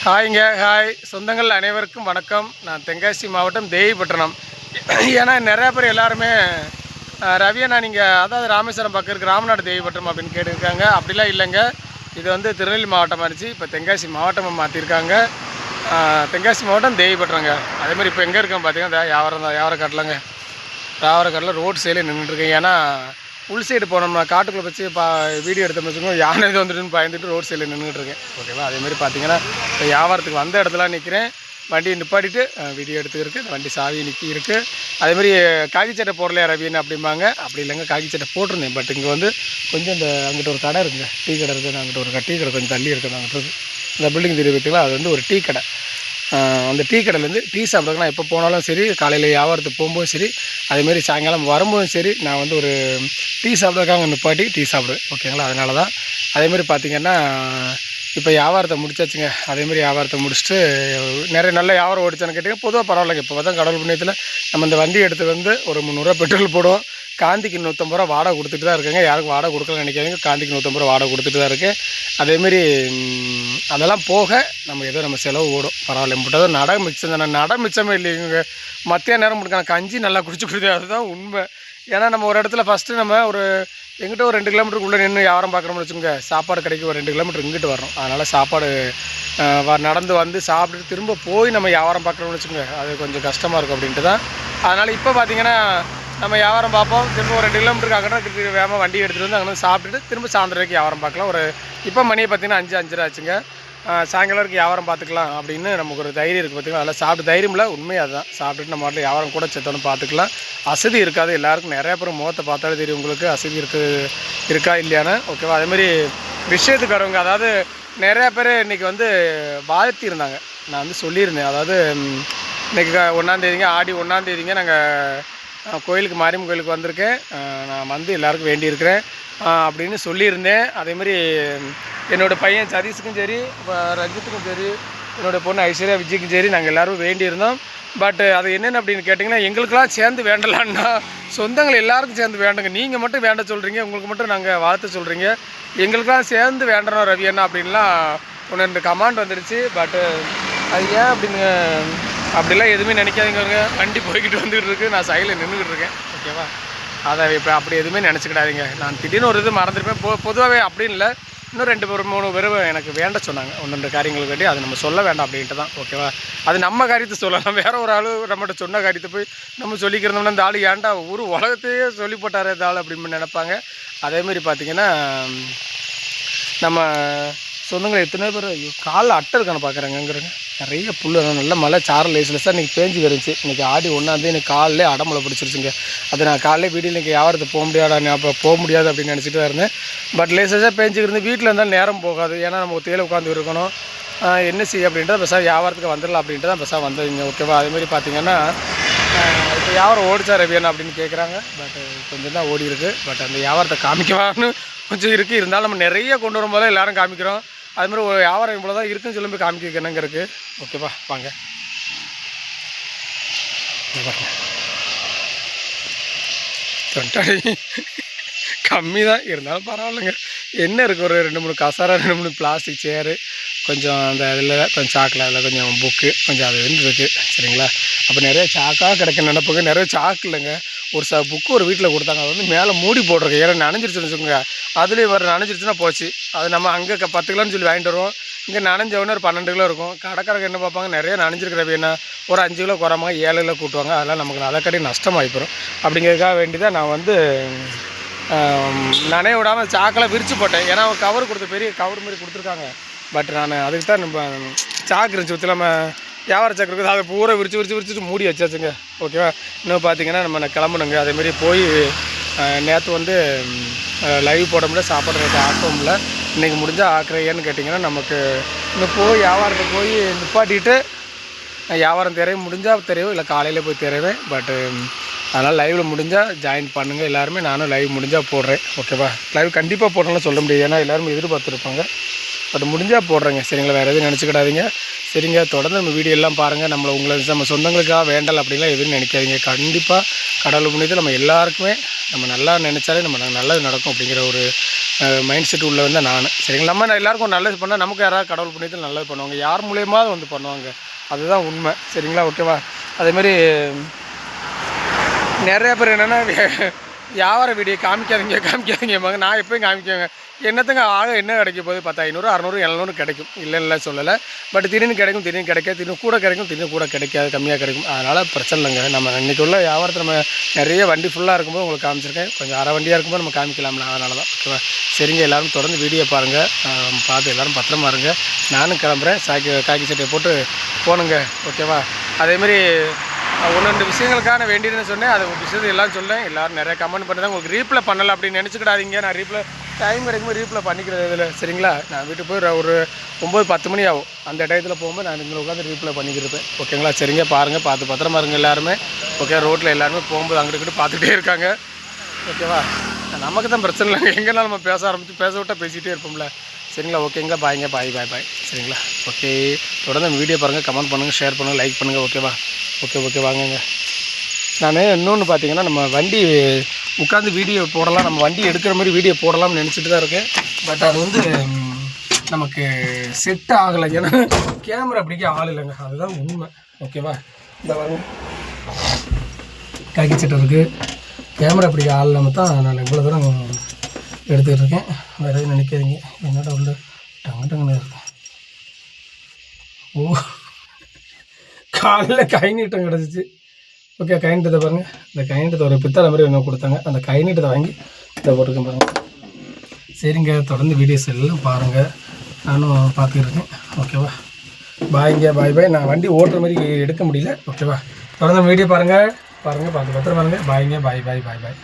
ஹாய்ங்க. Hi சொந்தங்கள் அனைவருக்கும் வணக்கம். நான் தென்காசி மாவட்டம் தேவிப்பட்டினம். ஏன்னா நிறையா பேர் எல்லாருமே ரவியண்ணா நீங்கள் அதாவது ராமேஸ்வரம் பக்கம் இருக்க ராமநாடு தேவிப்பட்டினம் அப்படின்னு கேட்டுருக்காங்க. அப்படிலாம் இல்லைங்க. இது வந்து திருநெல்வேலி மாவட்டமாக இருந்துச்சு, இப்போ தென்காசி மாவட்டமாக மாற்றிருக்காங்க. தென்காசி மாவட்டம் தேவிப்பட்டினங்க. அதேமாதிரி இப்போ எங்கே இருக்கோம் பார்த்தீங்கன்னா யாவரக்காட்டிலங்க. யாவரக்காட்டில் ரோடு சைடில் நின்றுட்டுருக்கேன். ஏன்னா உள் சைடு போனோம்னா காட்டுக்குள்ளே வச்சு வீடியோ எடுத்தோம்னு வச்சுக்கோங்க, யானை இது வந்துட்டுன்னு பயந்துட்டு ரோட் சைடில் நின்றுட்டுருக்கேன். ஓகேவா? அதேமாதிரி பார்த்தீங்கன்னா இப்போ வியாபாரத்துக்கு வந்த இடத்துல நிற்கிறேன். வண்டியை நிப்பாட்டிட்டு வீடியோ எடுத்துருக்கு. வண்டி சாவி நிற்கி இருக்குது. அதேமாதிரி காக்கி சட்டை போடலையா ரவின்னு அப்படிம்பாங்க. அப்படி இல்லைங்க, காக்கி சட்டை போட்டிருந்தேன். பட் இங்கே வந்து கொஞ்சம் இந்த அங்கிட்ட ஒரு கடை இருக்குங்க, டீ கடை இருக்குது. அங்கிட்ட ஒரு டீ கடை கொஞ்சம் தள்ளி இருக்குது. அங்கிட்ட இந்த பில்டிங் தெரிவித்துக்கலாம், அது வந்து ஒரு டீ கடை. அந்த டீ கடையிலேருந்து டீ சாப்பிட்றதுக்கு நான் எப்போ போனாலும் சரி, காலையில் வியாபாரத்துக்கு போகும்போதும் சரி, அதேமாரி சாயங்காலம் வரும்போதும் சரி, நான் வந்து ஒரு டீ சாப்பிட்றதுக்காக நிப்பாட்டி டீ சாப்பிடுவேன். ஓகேங்களா? அதனால தான். அதேமாதிரி பார்த்திங்கன்னா இப்போ வியாபாரத்தை முடிச்சாச்சுங்க. அதேமாதிரி வியாபாரத்தை முடிச்சுட்டு நிறைய நல்ல வியாபாரம் ஓடிச்சான்னு கேட்டிங்கன்னா பொதுவாக பரவாயில்லைங்க. இப்போ தான் கடவுள் புண்ணியத்தில் நம்ம இந்த வண்டி எடுத்து வந்து ஒரு 300 பெட்ரோல் போடுவோம். காந்திக்கு 150 ரூபா வாடகை கொடுத்துட்டு தான் இருக்கேங்க. யாருக்கும் வாடகை கொடுக்கலன்னு நினைக்காதீங்க. காந்திக்கு 150 ரூபா வாடகை கொடுத்துட்டு தான் இருக்கேன். அதேமாரி அதெல்லாம் போக நம்ம செலவு ஓடும். பரவாயில்ல. முட்டை நட மிச்சம் தானே. நட மிச்சமே இல்லைங்க. மத்திய நேரம் முடிக்கான கஞ்சி நல்லா குடிச்சு அதுதான் உண்மை. ஏன்னா நம்ம ஒரு இடத்துல ஃபஸ்ட்டு நம்ம ஒரு எங்கிட்ட ஒரு 2 கிலோமீட்டருக்குள்ளே நின்று வியாபாரம் பார்க்குறோம்னு வச்சுக்கோங்க, சாப்பாடு கடைக்கு ஒரு 2 கிலோமீட்டர் இங்கிட்டு வரணும். அதனால் சாப்பாடு நடந்து வந்து சாப்பிட்டுட்டு திரும்ப போய் நம்ம வியாபாரம் பார்க்குறோம்னு வச்சுக்கோங்க, அது கொஞ்சம் கஷ்டமாக இருக்கும் அப்படின்ட்டு தான். அதனால் இப்போ பார்த்திங்கன்னா நம்ம வியாபாரம் பார்ப்போம். திரும்ப ஒரு 2 கிலோமீட்டருக்கு அங்கே வேகமாக வண்டி எடுத்துகிட்டு வந்து அங்கே சாப்பிட்டுட்டு திரும்ப சாயந்தரம் வரைக்கும் வியாபாரம் பார்க்கலாம். இப்போ மணியை பார்த்திங்கன்னா 5:30 ஆச்சுங்க. சாயங்காலம் வரைக்கும் வியாபாரம் பார்த்துக்கலாம் அப்படின்னு நமக்கு ஒரு தைரியம் இருக்குது. பார்த்திங்கன்னா அதெல்லாம் சாப்பிட்டு தைரியம் இல்லை, உண்மையாக அதுதான். சாப்பிட்டுட்டு நம்ம வாட்டில் வியாபாரம் கூட செத்தோன்னு பார்த்துக்கலாம். அசதி இருக்காது. எல்லாருக்கும் நிறையா பேர் முகத்தை பார்த்தாலே தெரியும் உங்களுக்கு அசதி இருக்கா இல்லையான்னு. ஓகேவா? அதேமாதிரி விஷயத்துக்கு வரவங்க, அதாவது நிறையா பேர் இன்றைக்கி வந்து வாழ்த்தியிருந்தாங்க. நான் வந்து சொல்லியிருந்தேன், அதாவது இன்றைக்கி 1ஆம் ஆடி 1ஆம் நாங்கள் கோயிலுக்கு மாரியம்மன் கோயிலுக்கு வந்திருக்கேன். நான் வந்து எல்லாருக்கும் வேண்டியிருக்கிறேன் அப்படின்னு சொல்லியிருந்தேன். அதேமாதிரி என்னோடய பையன் சதீஷுக்கும் சரி, ரஞ்சித்துக்கும் சரி, என்னோடய பொண்ணு ஐஸ்வர்யா விஜய்க்கும் சரி, நாங்கள் எல்லோரும் வேண்டியிருந்தோம். பட் அது என்னென்னு அப்படின்னு கேட்டிங்கன்னா, எங்களுக்கெல்லாம் சேர்ந்து வேண்டலான்னா சொந்தங்கள் எல்லாருக்கும் சேர்ந்து வேண்டுங்க. நீங்கள் மட்டும் வேண்ட சொல்கிறீங்க, உங்களுக்கு மட்டும் நாங்கள் வாழ்த்து சொல்கிறீங்க. எங்களுக்கெல்லாம் சேர்ந்து வேண்டணும் ரவி அண்ணா அப்படின்லாம் 1-2 கமாண்ட் வந்துடுச்சு. பட்டு அது ஏன் அப்படின்னு அப்படிலாம் எதுவுமே நினைக்காதீங்க. வண்டி போய்கிட்டு வந்துக்கிட்டு இருக்குது, நான் சைடில் நின்றுக்கிட்டு இருக்கேன். ஓகேவா? அதை இப்போ அப்படி எதுவுமே நினச்சிக்கிடாதீங்க. நான் திடீர்னு ஒரு இது மறந்துருப்பேன். பொதுவாகவே அப்படின்னு இல்லை, இன்னும் 2-3 பேர் எனக்கு வேண்ட சொன்னாங்க 1-2 காரியங்களுக்கு வேண்டி. அது நம்ம சொல்ல வேண்டாம் அப்படின்ட்டு தான். ஓகேவா? அது நம்ம காரியத்தை சொல்லலாம். வேறு ஒரு ஆள் நம்மகிட்ட சொன்ன காரியத்தை போய் நம்ம சொல்லிக்கிறோம்னா இந்த ஆள் ஏன்டா ஒரு உலகத்தையே சொல்லி போட்டார் இந்த ஆள் அப்படின்னு நினைப்பாங்க. அதேமாரி பார்த்திங்கன்னா நம்ம சொந்தங்களை எத்தனை பேர் காலில் அட்டை இருக்கான்னு பார்க்குறாங்கங்கிறங்க. நிறைய புல் நல்ல மழை சாரல் லேஸ்லெஸ்ஸாக இன்றைக்கி பேஞ்சு வருச்சு. இன்றைக்கி ஆடி 1ஆம் எனக்கு காலிலே அடமலை பிடிச்சிருச்சுங்க. அது நான் காலையில் வீடியோ இன்றைக்கி வியாபாரத்தை போக முடியாது அப்படின்னு நினச்சிட்டு தான் இருந்தேன். பட் லேசஸாக பேஞ்சிக்கிருந்து வீட்டில் இருந்தாலும் நேரம் போகாது. ஏன்னா நம்ம ஒத்தையில் உட்காந்து இருக்கணும். என்ன செய்ய அப்படின்றத பெருசாக வியாபாரத்துக்கு வந்துடலாம் அப்படின்ட்டு தான் பெருசாக வந்ததுங்க. ஓகேவா? அதேமாதிரி பார்த்திங்கன்னா இப்போ வியாபாரம் ஓடிச்சா ரவியண்ணா அப்படின்னு கேட்குறாங்க. பட் கொஞ்சம் தான் ஓடி இருக்குது. பட் அந்த வியாபாரத்தை காமிக்கவான்னு கொஞ்சம் இருக்குது. இருந்தாலும் நம்ம நிறைய கொண்டு வரும்போது எல்லோரும் காமிக்கிறோம். அதுமாதிரி ஒரு வியாபாரம் இவ்வளோ தான் இருக்குன்னு சொல்லி போய் காமிக்க என்னங்க இருக்குது. ஓகேவா? வாங்க. தொண்டாடி கம்மி தான் இருந்தாலும் பரவாயில்லைங்க. என்ன இருக்குது, ஒரு 2-3 கசாரா, 2-3 பிளாஸ்டிக் சேரு, கொஞ்சம் அந்த இதில் கொஞ்சம் சாக்கில் அதில் கொஞ்சம் புக்கு கொஞ்சம் அது இருக்குது. சரிங்களா? அப்போ நிறைய சாக்காக கிடைக்க நினைப்புங்க. நிறைய சாக்கு இல்லைங்க, ஒரு புக்கு ஒரு வீட்டில் கொடுத்தாங்க. அது வந்து மேலே மூடி போட்டிருக்கு. ஏன்னா நனைஞ்சிருச்சுன்னு வச்சுக்கோங்க. அதுலேயும் வர நனைஞ்சிருச்சுன்னா போச்சு. அது நம்ம அங்கே 10 கிலோன்னு சொல்லி வாங்கிட்டு வருவோம். இங்கே நனைஞ்சவொன்னே ஒரு 12 கிலோ இருக்கும். கடைக்காரங்க என்ன பார்ப்பாங்க, நிறைய நனைஞ்சிருக்கிற வேணா ஒரு 5 கிலோ குறைமாங்க 7 கிலோ கூட்டுவாங்க. அதெல்லாம் நமக்கு அதை கட்டி நஷ்டமாகிப்போம். அப்படிங்கிறதுக்காக வேண்டி தான் நான் வந்து நனைய விடாமல் சாக்கெல்லாம் விரித்து போட்டேன். ஏன்னா ஒரு கவர் கொடுத்து பெரிய கவர் மாதிரி கொடுத்துருக்காங்க. பட் நான் அதுக்கு தான் நம்ம சாக்கு இருந்துச்சு ஊற்றி நம்ம வியாபார சாக்கு இருக்குது, அதை பூரா விரிச்சிட்டு மூடி வச்சாச்சுங்க. ஓகேவா? இன்னும் பார்த்திங்கன்னா நம்ம கிளம்பணுங்க. அதேமாரி போய் நேற்று வந்து லைவ் போட முடியல, சாப்பாடு நேற்று ஆக்கவும் இல்லை. இன்றைக்கி முடிஞ்சால் ஆக்குறேன்னு கேட்டிங்கன்னா நமக்கு இன்னும் போய் வியாபாரத்தை போய் நிப்பாட்டிட்டு வியாபாரம் தெரிய முடிஞ்சால் தெரியும், இல்லை காலையில் போய் தெரியவேன். பட்டு அதனால் லைவில் முடிஞ்சால் ஜாயின் பண்ணுங்கள் எல்லாருமே. நானும் லைவ் முடிஞ்சால் போடுறேன். ஓகேவா? லைவ் கண்டிப்பாக போடணும்னு சொல்ல முடியாது, ஏன்னா எல்லோரும் எதிர்பார்த்துருப்பாங்க. பட் முடிஞ்சால் போடுறேங்க. சரிங்களா? வேறு எதுவும் நினச்சிக்கிடாதீங்க. சரிங்க? தொடர்ந்து நம்ம வீடியோ எல்லாம் பாருங்கள். நம்ம சொந்தங்களுக்காக வேண்டல் அப்படின்லாம் எதுவும் நினைக்காதீங்க. கண்டிப்பாக கடவுள் புண்ணியத்தில் நம்ம எல்லாருக்குமே நம்ம நல்லா நினச்சாலே நம்ம நல்லது நடக்கும் அப்படிங்கிற ஒரு மைண்ட் செட் உள்ள வந்து நான் சரிங்களா. நம்ம எல்லாருக்கும் நல்லது பண்ணால் நமக்கு யாராவது கடவுள் புண்ணியத்தில் நல்லது பண்ணுவாங்க, யார் மூலியமாவது வந்து பண்ணுவாங்க, அதுதான் உண்மை சரிங்களா. ஓகேவா. அதேமாதிரி நிறையா பேர் என்னென்னா வியாபார வீடியோ காமிக்காதீங்க நான் எப்போயும் காமிக்கேங்க. என்னத்துங்க ஆக என்ன கிடைக்க போகுது, 10, 500, 600, 700 கிடைக்கும், இல்லைன்னு சொல்லலை. பட் திடீர்னு கிடைக்கும், திடீர்னு கிடைக்காது, திடீர்னு கூட கிடைக்கும், திடீர்னு கூட கிடைக்காது, கம்மியாக கிடைக்கும். அதனால் பிரச்சனை இல்லைங்க. நம்ம இன்றைக்கி உள்ள வியாபாரத்தில் நம்ம நிறைய வண்டி ஃபுல்லாக இருக்கும்போது உங்களுக்கு காமிச்சிருக்கேன், கொஞ்சம் அரை வண்டியாக இருக்கும்போது நம்ம காமிக்கலாம்ல, அதனால தான். ஓகேவா. சரிங்க, எல்லோரும் தொடர்ந்து வீடியோ பாருங்கள், பார்த்து எல்லோரும் பத்திரமா இருங்க. நானும் கிளம்புறேன், காக்கி சட்டையை போட்டு போகணுங்க. ஓகேவா. அதேமாதிரி 1-2 விஷயங்களுக்கான வேண்டியதுன்னு சொன்னேன், அது விஷயத்தை எல்லாம் சொல்லேன். எல்லோரும் நிறைய கமெண்ட் பண்ணி தான் உங்களுக்கு ரீப்ளை பண்ணலை அப்படின்னு நினச்சிக்கிடாதீங்க. நான் ரீப்ளை டைம் கிடைக்கும்போது ரீப்ளை பண்ணிக்கிறது இதில் சரிங்களா. நான் வீட்டுக்கு போய் ஒரு 9-10 மணி ஆகும், அந்த டயத்தில் போகும்போது நான் இங்கே உட்காந்து ரீப்ளை பண்ணிக்கிருப்பேன். ஓகேங்களா. சரிங்க, பாருங்கள், பார்த்து பத்திரமா இருங்க எல்லாருமே. ஓகே. ரோட்டில் எல்லாருமே போகும்போது அங்கிட்டு பார்த்துக்கிட்டே இருக்காங்க. ஓகேவா. நமக்கு தான் பிரச்சனை இல்லைங்க, எங்கேனாலும் நம்ம பேச விட்டால் பேசிகிட்டே இருப்போம்ல. சரிங்களா. ஓகேங்களா. பாய்ங்க, பாய். சரிங்களா. ஓகே. தொடர்ந்து வீடியோ பாருங்கள், கமெண்ட் பண்ணுங்கள், ஷேர் பண்ணுங்கள், லைக் பண்ணுங்கள். ஓகேவா. ஓகே வாங்குங்க. நான் இன்னொன்று பார்த்தீங்கன்னா, நம்ம வண்டி உட்காந்து வீடியோ போடலாம், நம்ம வண்டி எடுக்கிற மாதிரி வீடியோ போடலாம்னு நினச்சிட்டு தான் இருக்கேன். பட் அது வந்து நமக்கு செட் ஆகலை, ஏன்னா கேமரா பிடிக்க ஆள் இல்லைங்க, அதுதான் உண்மை. ஓகேவா. இந்த பாருங்க, காக்கி சட்டை இருக்குது, கேமரா பிடிக்க ஆள் இல்லாமல் தான் நான் இவ்வளோ தூரம் எடுத்துக்கிட்டு இருக்கேன். வேறு எதுவும் நினைக்காதீங்க, என்னோட உள்ள டங்குன்னு இருக்கேன். ஓ, காலையில் கை நீட்டம் கிடச்சிச்சு. ஓகே. கை நீட்டத்தை பாருங்கள், இந்த கை நீட்டத்தை ஒரு பித்தளை மாதிரி என்ன கொடுத்தாங்க, அந்த கை நீட்டத்தை வாங்கி இதை போட்டுருக்கேன் பாருங்கள். சரிங்க, தொடர்ந்து வீடியோஸ் எல்லாம் பாருங்கள், நானும் பார்த்துருக்கேன். ஓகேவா. பாய்ங்க, பாய். நான் வண்டி ஓட்டுற மாதிரி எடுக்க முடியல. ஓகேவா. தொடர்ந்து வீடியோ பாருங்கள், பார்த்து பத்திரம் பாருங்கள். பாய்ங்க, பாய்.